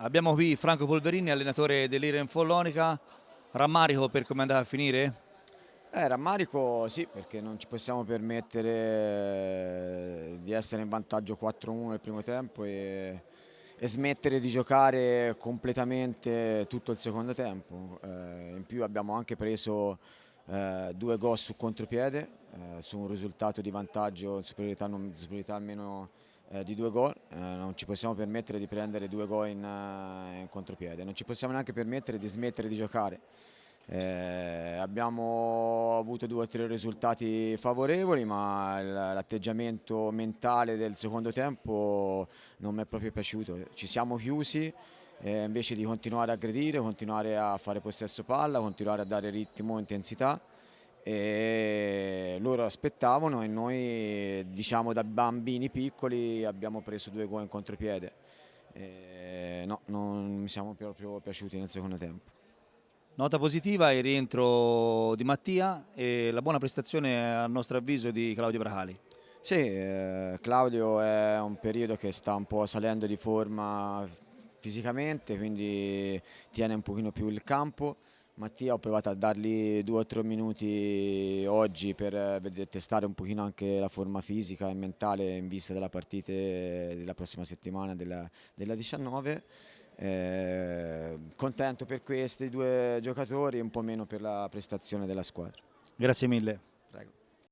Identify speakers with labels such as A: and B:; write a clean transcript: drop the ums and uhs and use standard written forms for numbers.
A: Abbiamo qui Franco Polverini, allenatore dell'Irem Follonica. Rammarico per come è andata a finire?
B: Rammarico sì, perché non ci possiamo permettere di essere in vantaggio 4-1 nel primo tempo e smettere di giocare completamente tutto il secondo tempo. In più abbiamo anche preso 2 gol su contropiede, su un risultato di vantaggio in superiorità, superiorità almeno di 2 gol. Non ci possiamo permettere di prendere 2 gol in contropiede, non ci possiamo neanche permettere di smettere di giocare. Abbiamo avuto 2 o 3 risultati favorevoli, ma l'atteggiamento mentale del secondo tempo non mi è proprio piaciuto. Ci siamo chiusi, invece di continuare a aggredire, continuare a fare possesso palla, continuare a dare ritmo e intensità. E loro aspettavano e noi, diciamo, da bambini piccoli abbiamo preso 2 gol in contropiede. No, non mi siamo proprio piaciuti nel secondo tempo.
A: Nota positiva il rientro di Mattia e la buona prestazione a nostro avviso di Claudio Bracali.
B: Sì, Claudio è un periodo che sta un po' salendo di forma fisicamente, quindi tiene un pochino più il campo. Mattia ho provato a dargli 2 o 3 minuti oggi per testare un pochino anche la forma fisica e mentale in vista della partita della prossima settimana della 19. Contento per questi 2 giocatori e un po' meno per la prestazione della squadra.
A: Grazie mille.
B: Prego.